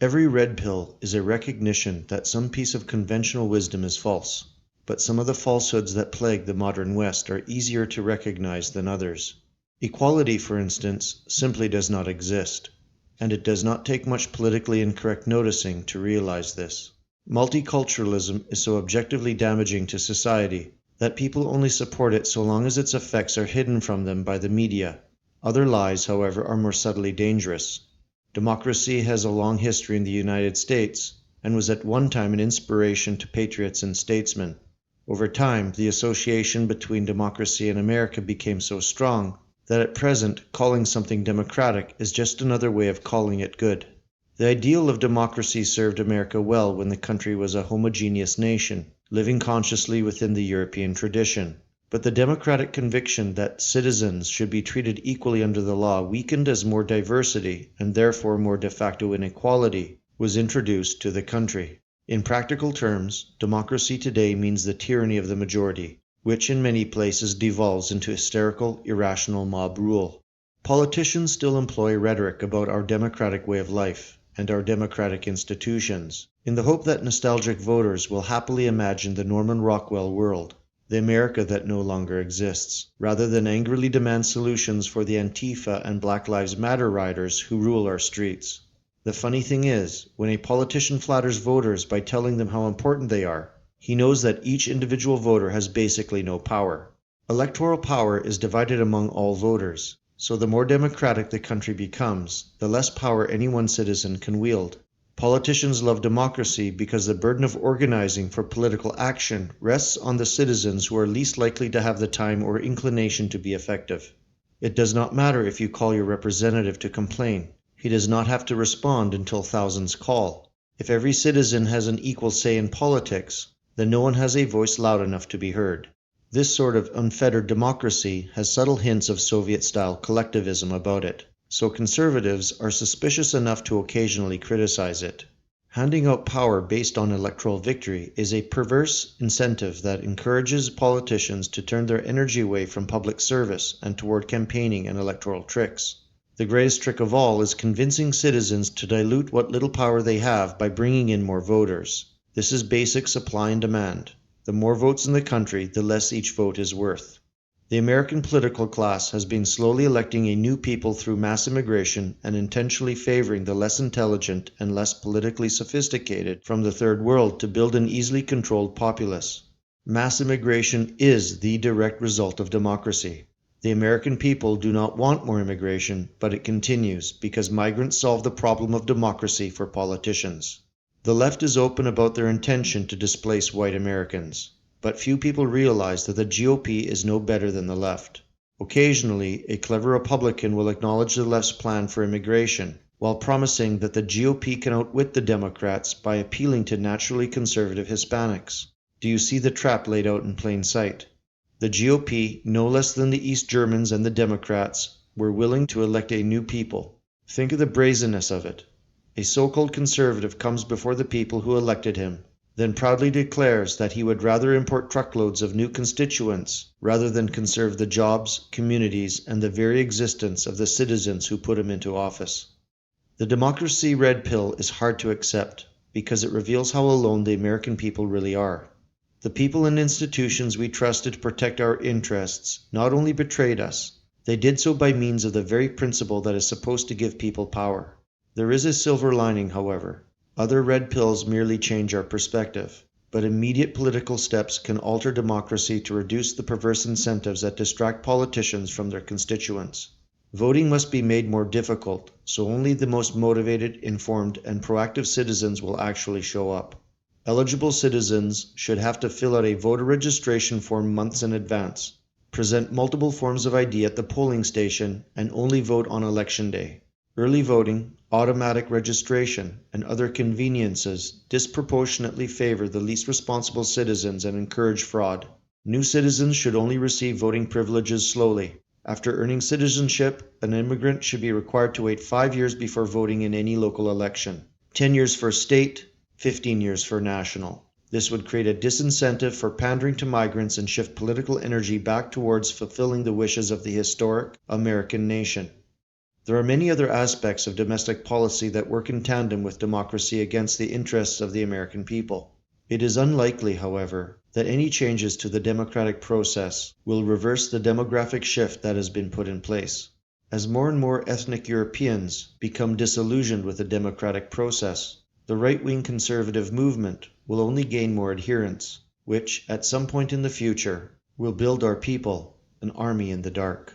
Every red pill is a recognition that some piece of conventional wisdom is false, but some of the falsehoods that plague the modern West are easier to recognize than others. Equality, for instance, simply does not exist, and it does not take much politically incorrect noticing to realize this. Multiculturalism is so objectively damaging to society that people only support it so long as its effects are hidden from them by the media. Other lies, however, are more subtly dangerous. Democracy has a long history in the United States and was at one time an inspiration to patriots and statesmen. Over time, the association between democracy and America became so strong that at present calling something democratic is just another way of calling it good. The ideal of democracy served America well when the country was a homogeneous nation, living consciously within the European tradition. But the democratic conviction that citizens should be treated equally under the law weakened as more diversity, and therefore more de facto inequality, was introduced to the country. In practical terms, democracy today means the tyranny of the majority, which in many places devolves into hysterical, irrational mob rule. Politicians still employ rhetoric about our democratic way of life and our democratic institutions, in the hope that nostalgic voters will happily imagine the Norman Rockwell world, the America that no longer exists, rather than angrily demand solutions for the Antifa and Black Lives Matter riders who rule our streets. The funny thing is, when a politician flatters voters by telling them how important they are, he knows that each individual voter has basically no power. Electoral power is divided among all voters, so the more democratic the country becomes, the less power any one citizen can wield. Politicians love democracy because the burden of organizing for political action rests on the citizens who are least likely to have the time or inclination to be effective. It does not matter if you call your representative to complain. He does not have to respond until thousands call. If every citizen has an equal say in politics, then no one has a voice loud enough to be heard. This sort of unfettered democracy has subtle hints of Soviet-style collectivism about it, so conservatives are suspicious enough to occasionally criticize it. Handing out power based on electoral victory is a perverse incentive that encourages politicians to turn their energy away from public service and toward campaigning and electoral tricks. The greatest trick of all is convincing citizens to dilute what little power they have by bringing in more voters. This is basic supply and demand. The more votes in the country, the less each vote is worth. The American political class has been slowly electing a new people through mass immigration and intentionally favoring the less intelligent and less politically sophisticated from the Third World to build an easily controlled populace. Mass immigration is the direct result of democracy. The American people do not want more immigration, but it continues because migrants solve the problem of democracy for politicians. The left is open about their intention to displace white Americans. But few people realize that the GOP is no better than the left. Occasionally, a clever Republican will acknowledge the left's plan for immigration, while promising that the GOP can outwit the Democrats by appealing to naturally conservative Hispanics. Do you see the trap laid out in plain sight? The GOP, no less than the East Germans and the Democrats, were willing to elect a new people. Think of the brazenness of it. A so-called conservative comes before the people who elected him, then proudly declares that he would rather import truckloads of new constituents rather than conserve the jobs, communities, and the very existence of the citizens who put him into office. The democracy red pill is hard to accept because it reveals how alone the American people really are. The people and institutions we trusted to protect our interests not only betrayed us, they did so by means of the very principle that is supposed to give people power. There is a silver lining, however. Other red pills merely change our perspective, but immediate political steps can alter democracy to reduce the perverse incentives that distract politicians from their constituents. Voting must be made more difficult, so only the most motivated, informed, and proactive citizens will actually show up. Eligible citizens should have to fill out a voter registration form months in advance, present multiple forms of ID at the polling station, and only vote on election day. Early voting, automatic registration, and other conveniences disproportionately favor the least responsible citizens and encourage fraud. New citizens should only receive voting privileges slowly. After earning citizenship, an immigrant should be required to wait 5 years before voting in any local election. 10 years for state, 15 years for national. This would create a disincentive for pandering to migrants and shift political energy back towards fulfilling the wishes of the historic American nation. There are many other aspects of domestic policy that work in tandem with democracy against the interests of the American people. It is unlikely, however, that any changes to the democratic process will reverse the demographic shift that has been put in place. As more and more ethnic Europeans become disillusioned with the democratic process, the right-wing conservative movement will only gain more adherents, which, at some point in the future, will build our people an army in the dark.